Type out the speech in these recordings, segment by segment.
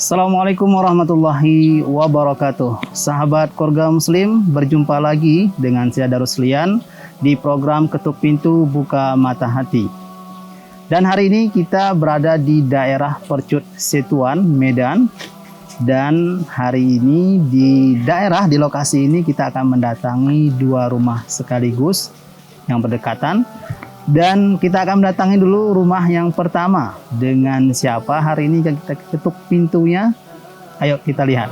Assalamualaikum warahmatullahi wabarakatuh. Sahabat Keluarga Muslim, berjumpa lagi dengan saya Daruslian di program Ketuk Pintu Buka Mata Hati. Dan hari ini kita berada di daerah Percut Setuan, Medan. Dan hari ini di lokasi ini kita akan mendatangi dua rumah sekaligus yang berdekatan. Dan kita akan mendatangi dulu rumah yang pertama. Dengan siapa hari ini kita ketuk pintunya? Ayo kita lihat.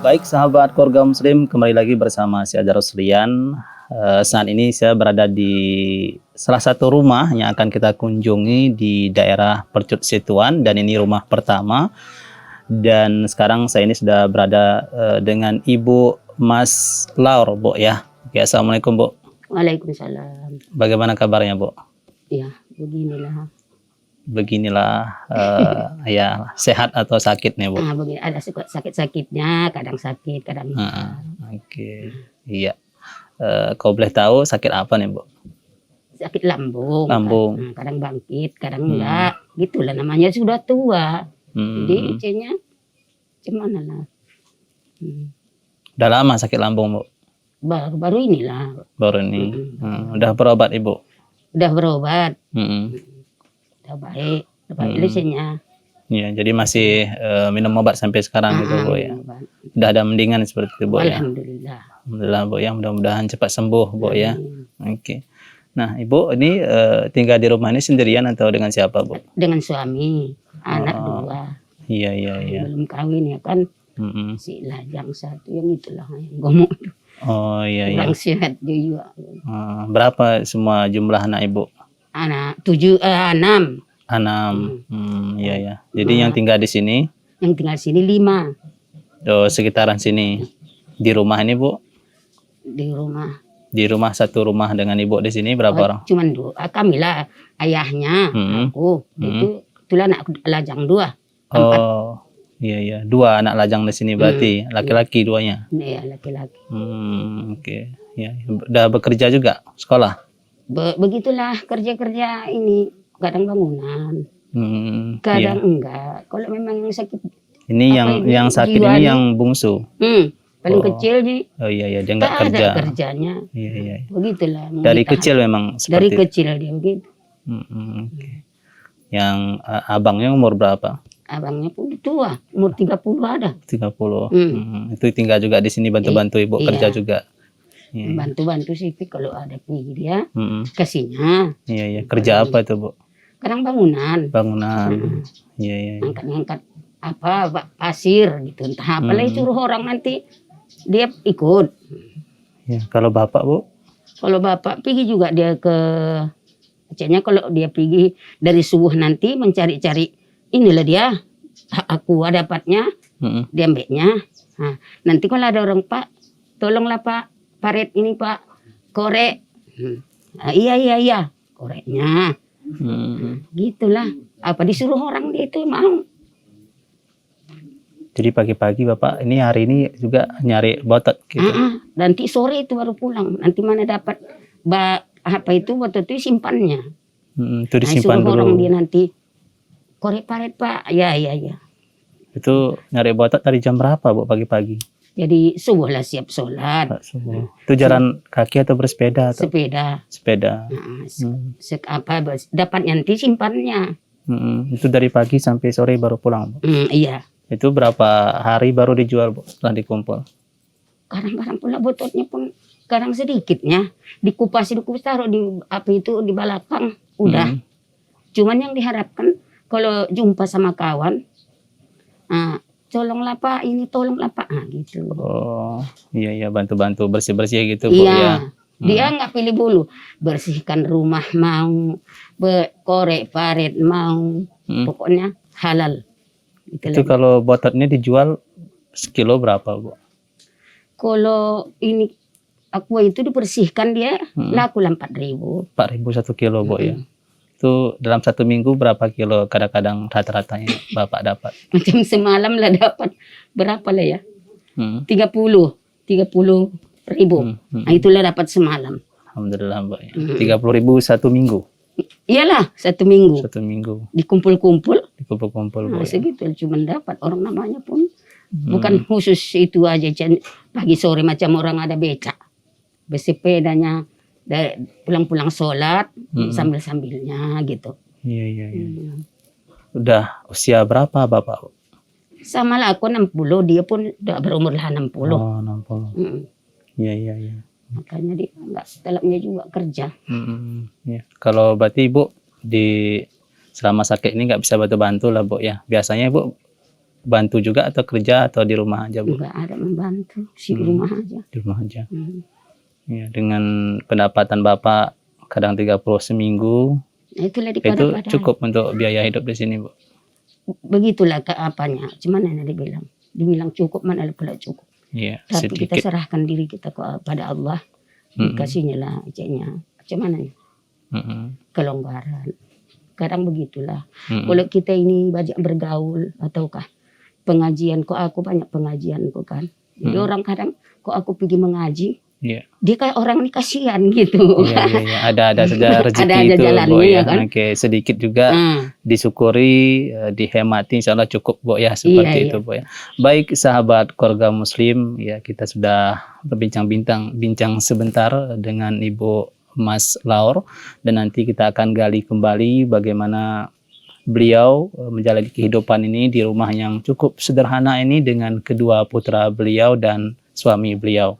Baik sahabat Keluarga Muslim, kembali lagi bersama saya Daruslian. Saat ini saya berada di salah satu rumah yang akan kita kunjungi di daerah Percut Setuan, dan ini rumah pertama. Dan sekarang saya ini sudah berada dengan Ibu Mas Laur, Bu ya. Oke, Assalamualaikum, Bu. Waalaikumsalam. Bagaimana kabarnya, Bu? Ya, beginilah. Ya, sehat atau sakit nih, Bu? Begini, ada sakit-sakitnya, kadang sakit, kadang enggak. Oke. Iya. Kau boleh tahu sakit apa nih, Bu? Sakit lambung. Lambung. Kadang bangkit, kadang enggak. Gitulah, namanya sudah tua. Jadi C-nya gimana lah. Udah lama sakit lambung, Bu? Baru inilah. Baru ini. Udah berobat, Ibu? Udah berobat. Udah baik C-nya. Iya, jadi masih minum obat sampai sekarang gitu, Bu ya. Udah ada mendingan seperti itu, Bu ya. Alhamdulillah. Alhamdulillah, Bu ya. Mudah-mudahan cepat sembuh, Bu ya. Oke. Nah, Ibu ini tinggal di rumah ini sendirian atau dengan siapa, Bu? Dengan suami, anak dua. Iya. Belum kawin ya kan. Si Lajang satu yang itulah yang ngomong. Oh iya. Kurang sehat dia juga. Berapa semua jumlah anak Ibu? Anak 6. 6. Iya. Jadi yang tinggal di sini? Yang tinggal sini 5. Oh, sekitaran sini. Di rumah ini, Bu? Di rumah. Di rumah, satu rumah dengan Ibu di sini berapa orang? Cuman 2. Kamilah, ayahnya, aku. Itulah anak lajang 2. Oh, iya. 2 anak lajang di sini berarti. Laki-laki duanya? Iya, laki-laki. Oke. Ya. Udah bekerja juga? Sekolah? Begitulah kerja-kerja ini. Kadang bangunan. Kadang enggak. Kalau memang yang sakit. Ini yang sakit ini yang bungsu? Paling kecil nih. Oh iya, dia enggak kerja. Ada kerjanya. Iya. Begitulah. Dari kecil memang seperti. Dari kecil dia begitu. Okay. Yang abangnya umur berapa? Abangnya pun tua, umur 30 ada. 30. Itu tinggal juga di sini bantu-bantu Ibu kerja juga. Bantu-bantu sih kalau ada pergi dia kasihnya. Iya. Kerja apa itu, Bu? Kadang bangunan. Iya. Angkat-angkat pasir gitu. Entah apalah suruh orang nanti dia ikut. Ya, kalau Bapak, Bu? Kalau Bapak pergi juga dia ke Acehnya, kalau dia pergi dari subuh nanti mencari-cari inilah dia aku dapatnya dia ambilnya. Nah, nanti kalau ada orang, Pak tolonglah Pak paret ini Pak korek. Iya koreknya. Gitulah, apa disuruh orang dia itu mau. Jadi pagi-pagi Bapak ini hari ini juga nyari botot gitu. Nanti sore itu baru pulang. Nanti mana dapat apa itu waktu itu simpannya. Itu disimpan suruh dulu. orang dia nanti korek paret Pak. Ya. Itu nyari botot dari jam berapa Bu pagi-pagi? Jadi subuh lah siap sholat. Subuh. Itu jalan kaki atau bersepeda? Atau? Sepeda. Dapat nanti simpannya. Itu dari pagi sampai sore baru pulang Bu? Iya. Itu berapa hari baru dijual Bu setelah dikumpul? Kadang-kadang pula bototnya pun kadang sedikitnya dikupas taruh di api itu di belakang udah. Cuman yang diharapkan kalau jumpa sama kawan, tolonglah Pak, ini tolonglah Pak, gitu. Oh iya bantu-bantu bersih-bersih gitu Bu iya. ya. Dia nggak pilih bulu, bersihkan rumah mau, korek paret mau, pokoknya halal. Gitu itu lagi. kalau bototnya dijual sekilo berapa Bu? Kalau ini aqua itu dibersihkan dia laku 4.000. 4.000 1 kilo Bu ya. Itu dalam 1 minggu berapa kilo kadang-kadang rata-ratanya Bapak dapat? Macam semalam lah dapat berapa lah ya? 30 ribu. Nah, itulah dapat semalam. Alhamdulillah Mbak ya. 30.000 1 minggu. Iyalah 1 minggu. 1 minggu. Dikumpul-kumpul. Bu. Segitu cuma dapat orang namanya pun bukan khusus itu aja pagi sore macam orang ada becak. Bersepedanya pulang-pulang sholat sambil-sambilnya gitu. Iya. Udah usia berapa Bapak? Sama lah aku 60, dia pun udah berumur lah 60. Oh 60. Iya. Makanya dia dalamnya juga kerja. Ya. Kalau berarti Ibu selama sakit ini nggak bisa bantu-bantu lah Bu ya. Biasanya Ibu bantu juga atau kerja atau di rumah aja Bu? Enggak ada membantu, di rumah aja. Di rumah aja. Ya, dengan pendapatan Bapak kadang 30 seminggu, itulah itu cukup untuk biaya hidup di sini Bu? Begitulah apanya, cuman yang dibilang cukup, mana pula cukup. Iya, tapi sedikit. Kita serahkan diri kita kepada Allah, dikasihnya lah ceknya, cuman kelonggaran. Kadang begitulah. Kalau kita ini banyak bergaul ataukah pengajian, kok aku banyak pengajian kok kan. Jadi orang kadang kok aku pergi mengaji, dia kayak orang ini kasihan gitu. Iya. Ada saja rezeki ada itu jalannya, Bu ya. kan? Oke, sedikit juga disyukuri, dihemati, insya Allah cukup Bu ya, seperti itu Bu ya. Baik sahabat keluarga muslim, ya kita sudah berbincang sebentar dengan Ibu Mas Laur, dan nanti kita akan gali kembali bagaimana beliau menjalani kehidupan ini di rumah yang cukup sederhana ini dengan kedua putra beliau dan suami beliau.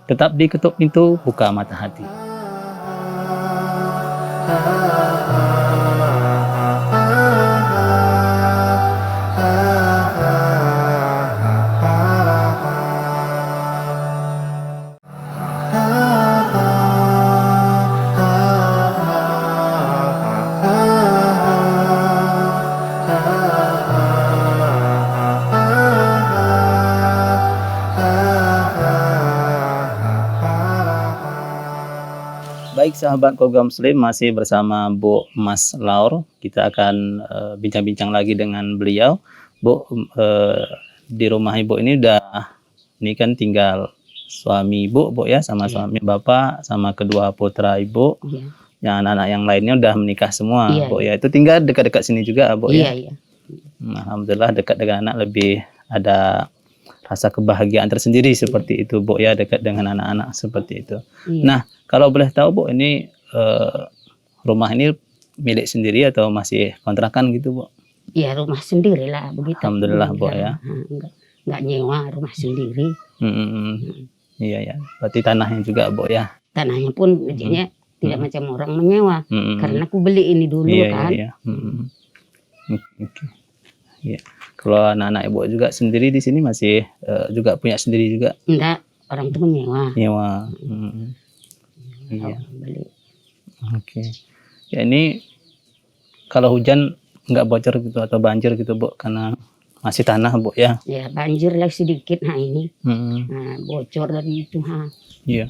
Tetap di Ketuk Pintu Buka Mata Hati. Baik sahabat keluarga muslim, masih bersama Bu Mas Laur. Kita akan bincang-bincang lagi dengan beliau. Bu, di rumah Ibu ini ini kan tinggal suami Ibu, Bu ya, sama suami Bapak, sama kedua putra Ibu. Yang anak-anak yang lainnya udah menikah semua, Bu ya. Itu tinggal dekat-dekat sini juga, Bu ya. Iya. Alhamdulillah dekat dengan anak lebih ada rasa kebahagiaan tersendiri seperti itu Bu ya, dekat dengan anak-anak seperti itu. Nah, kalau boleh tahu Bu, ini rumah ini milik sendiri atau masih kontrakan gitu Bu? Iya, rumah sendiri lah begitu. Alhamdulillah Bu ya. Enggak nyewa, rumah sendiri. Iya. Berarti tanahnya juga Bu ya. Tanahnya pun jadinya tidak macam orang menyewa. Karena aku beli ini dulu kan. Iya. Iya. Kalau anak-anak Ibu juga sendiri di sini masih juga punya sendiri juga? Enggak, orang itu menyewa. Nyewa. Iya. Beli. Oke. Ya ini kalau hujan nggak bocor gitu atau banjir gitu Bu, karena masih tanah Bu ya? Ya banjir lah sedikit ini. Nah, bocor dari itu Iya.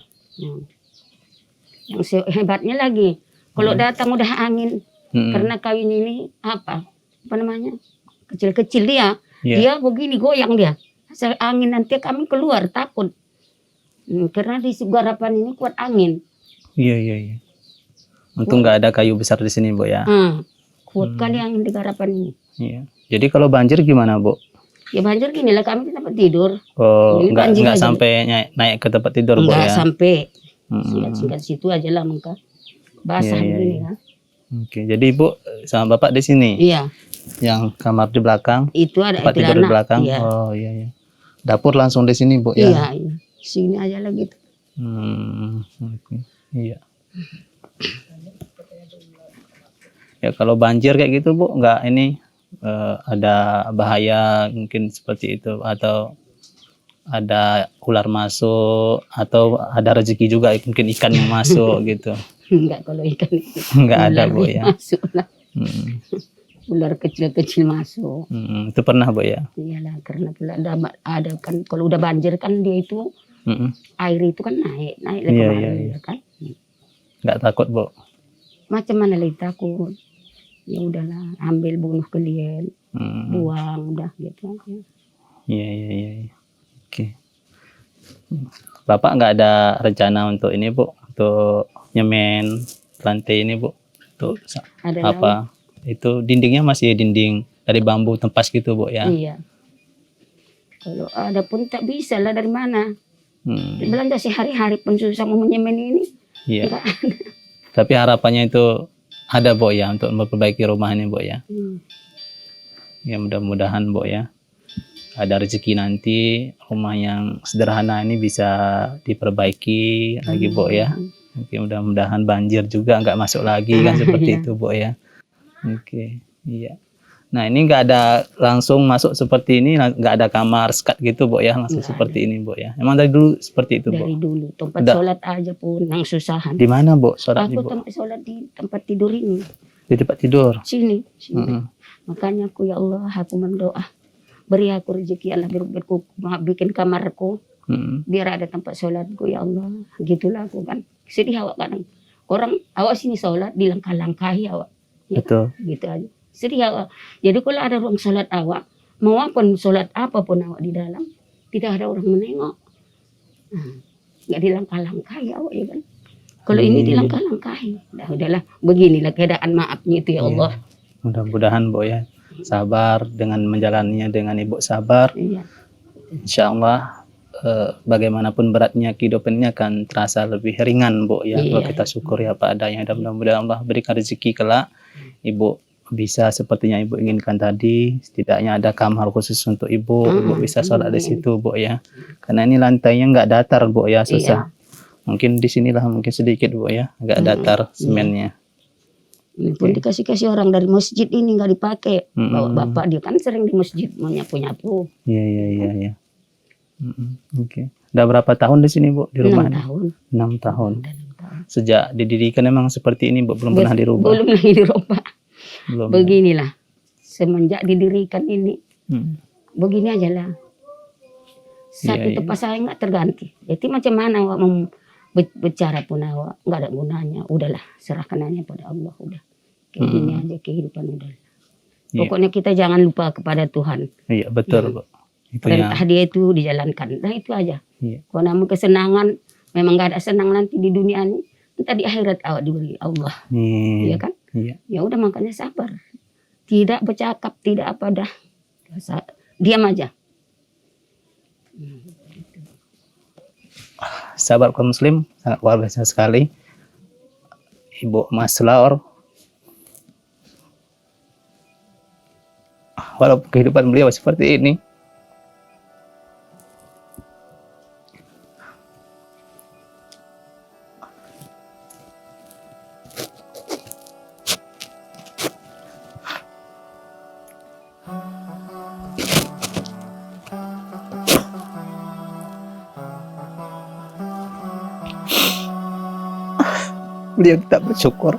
Yang hebatnya lagi, kalau datang udah angin, karena kawin ini apa namanya? Kecil-kecil dia begini goyang dia. Asal angin nanti kami keluar takut. Karena di garapan ini kuat angin. Iya. Untung nggak ada kayu besar di sini, Bu ya. Kuat kali yang di garapan ini. Iya. Jadi kalau banjir gimana, Bu? Ya banjir gini lah, kami di tempat tidur. Oh, Ini banjir nggak aja. sampai naik ke tempat tidur, Bu Enggak ya? sampai. Singkat situ aja lah muka. Basah Iya, begini iya. kan. Oke, jadi Ibu sama Bapak di sini. Iya. Yang kamar di belakang, Itu ada tempat tidur di anak. belakang. Iya. Oh iya, iya. Dapur langsung di sini, Bu ya? Iya, iya. Sini aja lah gitu. Oke. Iya. Ya kalau banjir kayak gitu, Bu, nggak ini ada bahaya mungkin seperti itu, atau ada ular masuk, atau ada rezeki juga mungkin ikan yang masuk gitu. Enggak, kalau ikan itu. Nggak ada, Bu ya. Masuk lah. Ular kecil-kecil masuk. Itu pernah, Bu ya? Iyalah, karena pula ada kan, kalau udah banjir kan dia itu air itu kan naik lah Iya, kemarin, iya, iya. ya kan. Nggak takut, Bu? Macam mana lagi takut. Ya udahlah, ambil bunuh kalian, buang udah gitu aja. Iya, iya, iya. Oke. Bapak nggak ada rencana untuk ini, Bu? Untuk nyemen lantai ini, Bu? Untuk Ada apa? Itu dindingnya masih dinding dari bambu tempas gitu, Bu ya? Iya. Kalau ada pun tak bisa lah, dari mana? Belanja sehari-hari pun susah mau menyemen ini. Iya. Enggak ada. Tapi harapannya itu ada, Bu ya, untuk memperbaiki rumah ini, Bu ya? Ya mudah-mudahan, Bu ya, ada rezeki nanti rumah yang sederhana ini bisa diperbaiki lagi, Bu ya. Oke, mudah-mudahan banjir juga nggak masuk lagi kan seperti itu, Bu ya. Oke, iya. Nah ini nggak ada langsung masuk seperti ini, nggak ada kamar sekat gitu, Bu ya, langsung Nggak seperti ini, Bu ya. Emang dari dulu seperti itu, Bu? Dari dulu tempat Udah. sholat aja pun yang susahan. Di mana, Bu, sholat, Aku Bu? tempat sholat di tempat tidur ini. Di tempat tidur. Sini. Makanya aku, ya Allah, aku mendoa. Beri aku rezeki, Allah bikin kamarku. Biar ada tempat sholatku, ya Allah. Gitulah aku kan. Sedih awak kadang. Orang awak sini sholat, dilangkah-langkahi awak. Ya, Betul. gitu aja. Sedih awak. Jadi kalau ada ruang sholat awak, mau apa sholat apapun awak di dalam, tidak ada orang menengok. Nggak dilangkah-langkahi awak, ya kan. Kalau ini dilangkah-langkahi. Udahlah, beginilah keadaan, maafnya itu, ya Allah. Mudah-mudahan, Bu ya, sabar dengan menjalaninya dengan Ibu sabar. Iya. Insya Allah bagaimanapun beratnya kehidupan ini akan terasa lebih ringan, Bu ya. Kalau kita syukur ya apa adanya, dan mudah-mudahan Allah berikan rezeki kelak Ibu bisa sepertinya Ibu inginkan tadi, setidaknya ada kamar khusus untuk Ibu bisa sholat di situ, Bu ya. Karena ini lantainya nggak datar, Bu ya, susah. Mungkin di sinilah mungkin sedikit, Bu ya, agak datar semennya. Ini pun dikasih-kasih orang dari masjid ini, nggak dipakai. Bapak dia kan sering di masjid mau nyapu-nyapu. Iya. Oke. Udah berapa tahun di sini, Bu, di rumah? 6 tahun. 6 tahun. Sejak didirikan memang seperti ini, Bu, belum pernah dirubah. Belum lagi dirubah. Belum. Beginilah. Semenjak didirikan ini, begini aja lah. Satu tempat saya nggak terganti. Jadi macam mana awak mau bicara pun awak nggak ada gunanya. Udahlah, serahkan aja pada Allah. Udah. Kayak gini aja kehidupan udah. Pokoknya kita jangan lupa kepada Tuhan. Iya, betul, Bu. Perintah dia itu dijalankan. Nah itu aja. Iya. Kalau namun kesenangan, memang nggak ada senang nanti di dunia ini. Entah di akhirat awak diberi Allah. Iya kan? Iya. Ya udah, makanya sabar. Tidak bercakap, tidak apa dah. Diam aja. Sahabat kaum muslim, sangat luar biasa sekali. Ibu Mas Laur. Walaupun kehidupan beliau seperti ini, beliau tetap bersyukur.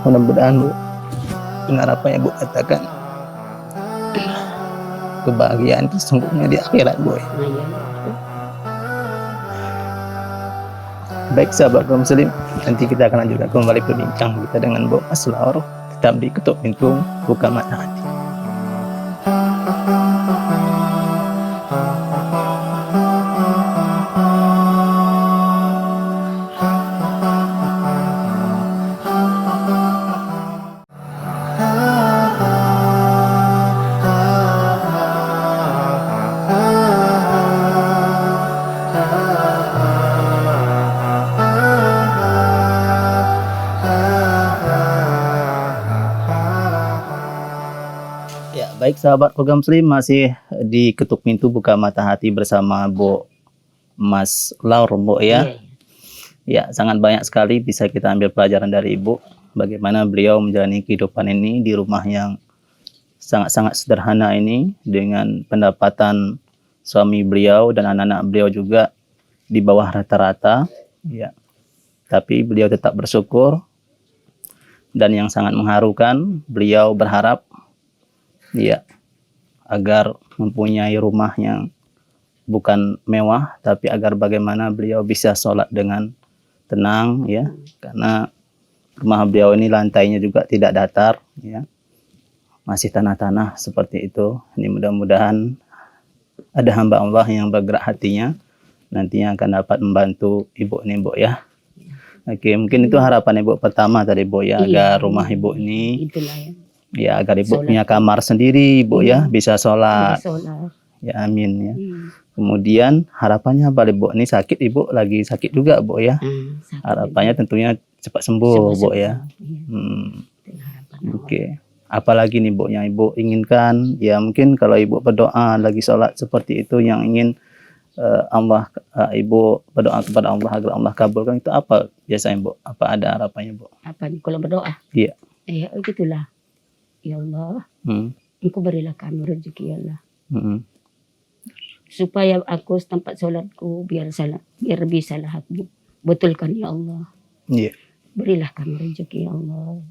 Mudah-mudahan, Bu, dengar apa yang Bu katakan, kebahagiaan itu sesungguhnya di akhirat, Bu. Baik sahabat kaum muslim, nanti kita akan lanjutkan kembali berbincang kita dengan Bu Mas Laur tetap di Ketuk Pintu Buka Mata Hati. Ya, baik sahabat program Muslim, masih di Ketuk Pintu Buka Mata Hati bersama Bu Mas Laur, Bu ya. Ya, sangat banyak sekali bisa kita ambil pelajaran dari Ibu. Bagaimana beliau menjalani kehidupan ini di rumah yang sangat-sangat sederhana ini, dengan pendapatan suami beliau dan anak-anak beliau juga di bawah rata-rata. Ya, tapi beliau tetap bersyukur, dan yang sangat mengharukan, beliau berharap ya agar mempunyai rumah yang bukan mewah, tapi agar bagaimana beliau bisa sholat dengan tenang ya, karena rumah beliau ini lantainya juga tidak datar ya, masih tanah-tanah seperti itu. Ini mudah-mudahan ada hamba Allah yang bergerak hatinya nantinya akan dapat membantu Ibu ini, Bu ya. Oke, mungkin itu harapan Ibu pertama tadi, Bu ya, agar rumah Ibu ini Itulah ya. ya, agar Ibu punya kamar sendiri, Bu ya, bisa sholat. Ya, amin ya. Kemudian harapannya apa, Bu? Ini sakit, Ibu lagi sakit juga, Bu ya. Harapannya tentunya cepat sembuh, Bu ya. Oke. Apalagi nih, Bu, yang Ibu inginkan? Ya mungkin kalau Ibu berdoa lagi sholat seperti itu, yang ingin Ibu berdoa kepada Allah agar Allah kabulkan, itu apa biasanya, Bu? Apa ada harapannya, Bu? Apa nih kalau berdoa? Iya. Ya gitulah. Ya Allah, Engkau berilah kami rezeki ya Allah. Supaya aku tempat sholatku biar bisa lah aku betulkan ya Allah. Iya. Berilah kami rezeki ya Allah.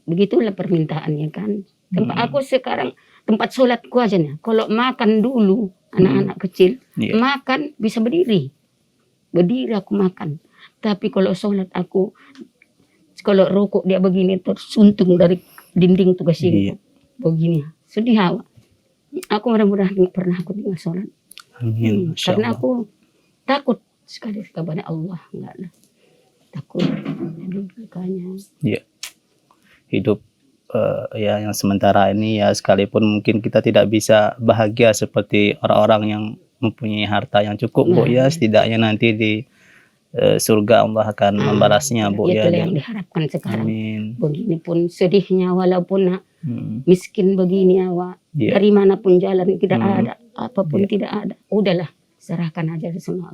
Begitulah permintaannya kan. Tempat aku sekarang, tempat sholatku aja nih. Kalau makan dulu anak-anak kecil, makan bisa berdiri aku makan. Tapi kalau sholat aku, kalau rokok dia begini tersuntung dari dinding tuh kasih begini, sedih awak. Aku mudah-mudahan nggak pernah aku tinggal sholat. Amin. Karena aku takut sekali kepada Allah, enggak lah. Takut makanya. Iya. Hidup ya yang sementara ini ya, sekalipun mungkin kita tidak bisa bahagia seperti orang-orang yang mempunyai harta yang cukup, Bu ya, setidaknya nanti di surga Allah akan membalasnya, Bu ya. Itu yang diharapkan sekarang. Amin. Begini pun sedihnya, walaupun miskin begini awak, dari manapun jalan tidak ada, apapun tidak ada, udahlah serahkan aja semua.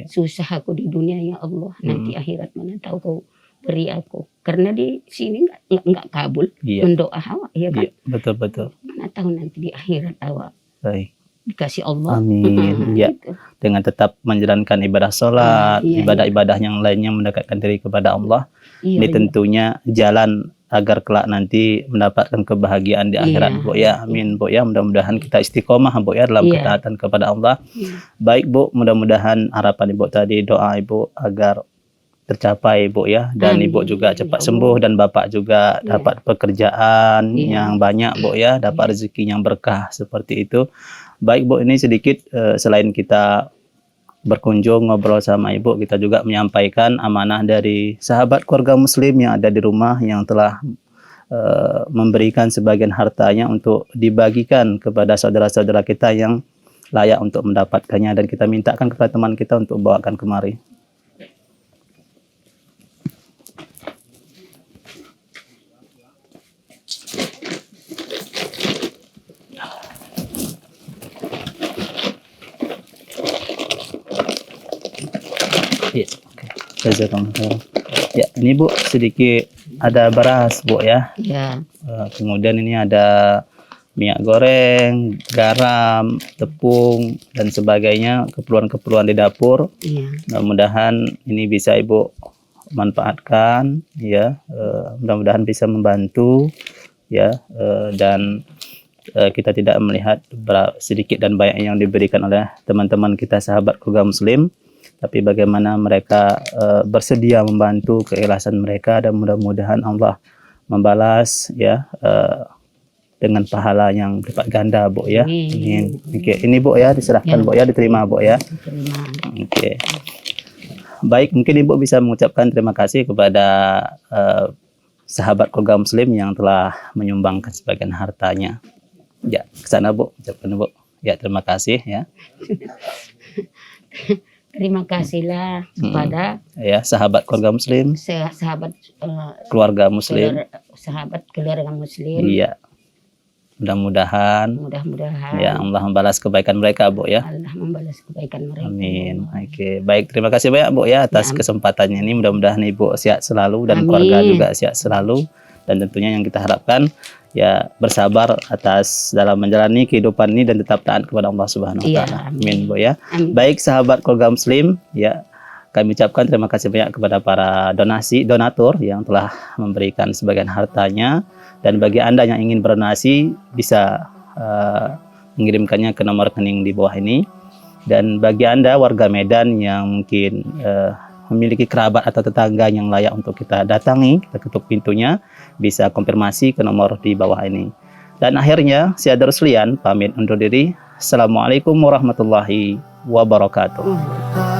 Susah aku di dunia ya Allah, nanti akhirat mana tahu kau beri aku, karena di sini nggak kabul mendoa awak ya kan. Betul. Mana tahu nanti di akhirat awak. Baik. Dikasih Allah. Amin. Ya, gitu. Dengan tetap menjalankan ibadah sholat, ibadah-ibadah yang lainnya mendekatkan diri kepada Allah. Ini tentunya jalan agar kelak nanti mendapatkan kebahagiaan di akhirat, Bu ya. Amin, Bu ya. Mudah-mudahan kita istiqomah, Bu ya, dalam ketaatan kepada Allah. Baik, Bu, mudah-mudahan harapan Ibu tadi, doa Ibu agar tercapai, Bu ya, dan Ibu juga cepat sembuh, dan Bapak juga dapat pekerjaan yang banyak, Bu ya, dapat rezeki yang berkah seperti itu. Baik, Bu, ini sedikit selain kita berkunjung ngobrol sama Ibu, kita juga menyampaikan amanah dari sahabat keluarga Muslim yang ada di rumah, yang telah memberikan sebagian hartanya untuk dibagikan kepada saudara-saudara kita yang layak untuk mendapatkannya, dan kita mintakan kepada teman kita untuk bawakan kemari. Ya, ini Bu sedikit ada beras, Bu ya. Kemudian ini ada minyak goreng, garam, tepung dan sebagainya, keperluan-keperluan di dapur. Mudah-mudahan ini bisa Ibu manfaatkan ya. Mudah-mudahan bisa membantu ya, dan kita tidak melihat sedikit dan banyak yang diberikan oleh teman-teman kita sahabat keluarga Muslim, tapi bagaimana mereka bersedia membantu, keikhlasan mereka, dan mudah-mudahan Allah membalas ya dengan pahala yang berlipat ganda, Bu ya. Amin. Oke, ini Bu ya diserahkan Bu ya, diterima Bu ya. Terima. Oke. Baik, mungkin Ibu bisa mengucapkan terima kasih kepada sahabat keluarga Muslim yang telah menyumbangkan sebagian hartanya. Ya, ke sana Bu, ucapkan Bu. Ya, terima kasih ya. Terima kasihlah kepada Ya, sahabat keluarga Muslim, sahabat keluarga Muslim. sahabat keluarga Muslim. Iya. Mudah-mudahan Mudah-mudahan ya Allah membalas kebaikan mereka, Bu ya. Allah membalas kebaikan mereka. Amin. Oke, baik, terima kasih banyak Bu ya atas kesempatannya ini. Mudah-mudahan Ibu sehat selalu dan Amin. keluarga juga sehat selalu, dan tentunya yang kita harapkan ya bersabar atas dalam menjalani kehidupan ini dan tetap taat kepada Allah Subhanahu wa Iya, taala. amin. Amin Bu ya. Amin. Baik sahabat keluarga Muslim ya, kami ucapkan terima kasih banyak kepada para donatur yang telah memberikan sebagian hartanya, dan bagi Anda yang ingin berdonasi bisa mengirimkannya ke nomor rekening di bawah ini. Dan bagi Anda warga Medan yang mungkin memiliki kerabat atau tetangga yang layak untuk kita datangi, kita ketuk pintunya, bisa konfirmasi ke nomor di bawah ini. Dan akhirnya saya Darus Lian pamit undur diri. Assalamualaikum warahmatullahi wabarakatuh.